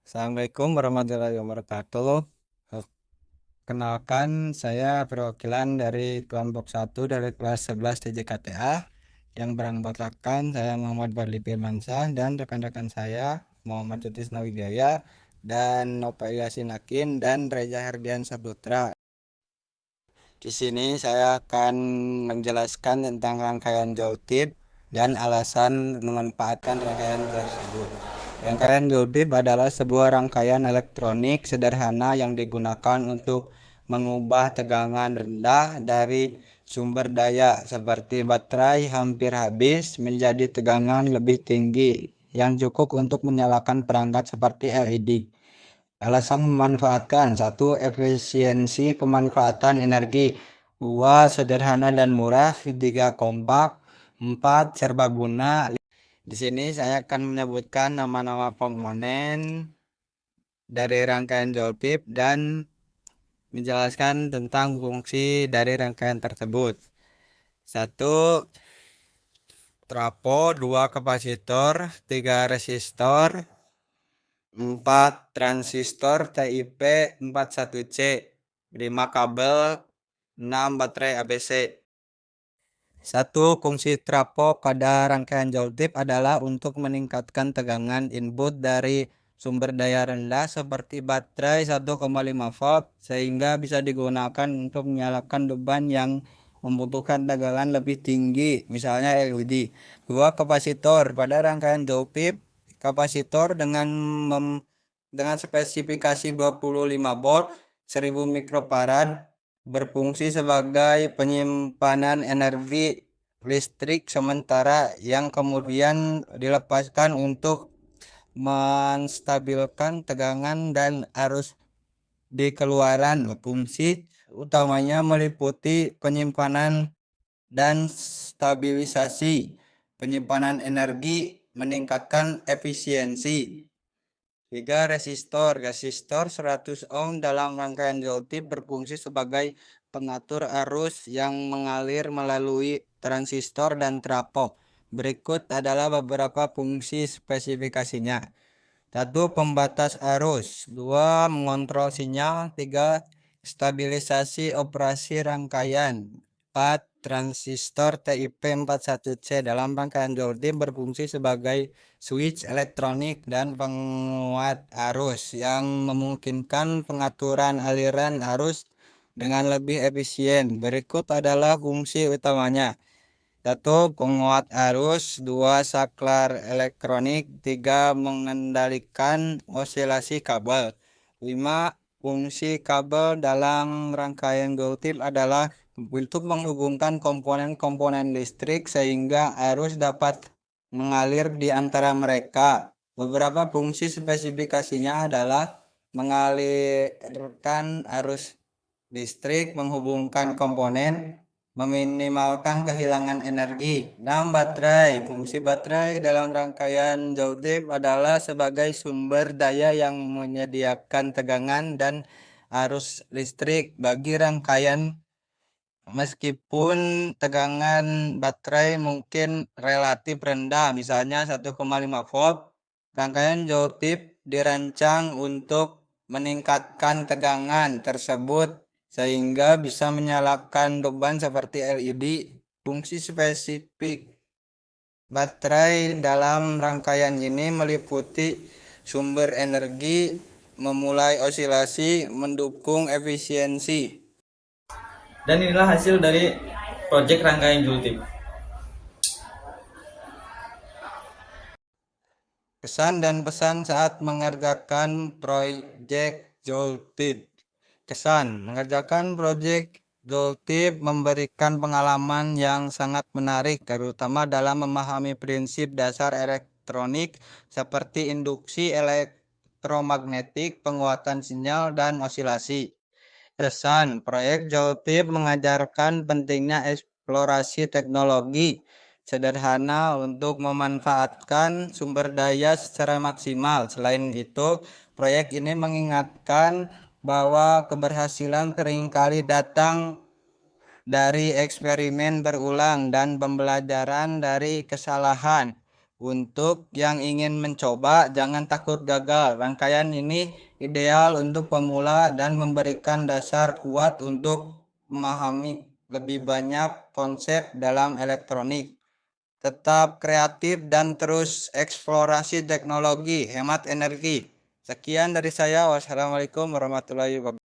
Assalamualaikum warahmatullahi wabarakatuh. Eh, Kenalkan, saya perwakilan dari kelompok 1 dari kelas 11 TJKTA yang beranggotakan saya Muhammad Barli Firmansyah dan rekan-rekan saya Muhammad Sutisna Wijaya dan Nova Yasin Hakim dan Reza Herdian Saputra. Di sini saya akan menjelaskan tentang rangkaian Joutip dan alasan memanfaatkan rangkaian tersebut. Rangkaian Joutip adalah sebuah rangkaian elektronik sederhana yang digunakan untuk mengubah tegangan rendah dari sumber daya seperti baterai hampir habis menjadi tegangan lebih tinggi yang cukup untuk menyalakan perangkat seperti LED. Alasan memanfaatkan: satu, efisiensi pemanfaatan energi; dua, sederhana dan murah; tiga, kompak; empat, serbaguna. Di sini saya akan menyebutkan nama-nama komponen dari rangkaian Joule dan menjelaskan tentang fungsi dari rangkaian tersebut. Satu, trafo; dua, kapasitor; tiga, resistor; empat, transistor TIP 41C; lima, kabel; enam, baterai ABC. Satu, fungsi trafo pada rangkaian Joule adalah untuk meningkatkan tegangan input dari sumber daya rendah seperti baterai 1,5 volt sehingga bisa digunakan untuk menyalakan beban yang membutuhkan tegangan lebih tinggi, misalnya LED. Dua, kapasitor pada rangkaian Joule, kapasitor dengan spesifikasi 25 volt 1000 mikrofarad berfungsi sebagai penyimpanan energi listrik sementara yang kemudian dilepaskan untuk menstabilkan tegangan dan arus di keluaran. Fungsi utamanya meliputi penyimpanan dan stabilisasi penyimpanan energi, meningkatkan efisiensi. Tiga, resistor. Resistor 100 ohm dalam rangkaian Joule berfungsi sebagai pengatur arus yang mengalir melalui transistor dan trafo. Berikut adalah beberapa fungsi spesifikasinya. Satu, pembatas arus. Dua, mengontrol sinyal. Tiga, stabilisasi operasi rangkaian. Empat, transistor TIP 41C dalam rangkaian Joule berfungsi sebagai switch elektronik dan penguat arus yang memungkinkan pengaturan aliran arus dengan lebih efisien. Berikut adalah fungsi utamanya. Satu, penguat arus. Dua, saklar elektronik. Tiga, mengendalikan osilasi kabel. Lima, fungsi kabel dalam rangkaian Joule adalah untuk menghubungkan komponen-komponen listrik sehingga arus dapat mengalir di antara mereka. Beberapa fungsi spesifikasinya adalah mengalirkan arus listrik, menghubungkan komponen, meminimalkan kehilangan energi. 6, baterai. Fungsi baterai dalam rangkaian Joule adalah sebagai sumber daya yang menyediakan tegangan dan arus listrik bagi rangkaian. Meskipun tegangan baterai mungkin relatif rendah, misalnya 1,5 volt, rangkaian Joule dirancang untuk meningkatkan tegangan tersebut sehingga bisa menyalakan beban seperti LED. Fungsi spesifik baterai dalam rangkaian ini meliputi sumber energi, memulai osilasi, mendukung efisiensi. Dan inilah hasil dari proyek rangkaian Jultip. Kesan dan pesan saat mengerjakan proyek Joule. Kesan mengerjakan proyek Joule memberikan pengalaman yang sangat menarik, terutama dalam memahami prinsip dasar elektronik seperti induksi elektromagnetik, penguatan sinyal, dan osilasi. Kesan, proyek Joule mengajarkan pentingnya eksplorasi teknologi sederhana untuk memanfaatkan sumber daya secara maksimal. Selain itu, proyek ini mengingatkan bahwa keberhasilan seringkali datang dari eksperimen berulang dan pembelajaran dari kesalahan. Untuk yang ingin mencoba, jangan takut gagal. Rangkaian ini ideal untuk pemula dan memberikan dasar kuat untuk memahami lebih banyak konsep dalam elektronik. Tetap kreatif dan terus eksplorasi teknologi, hemat energi. Sekian dari saya. Wassalamualaikum warahmatullahi wabarakatuh.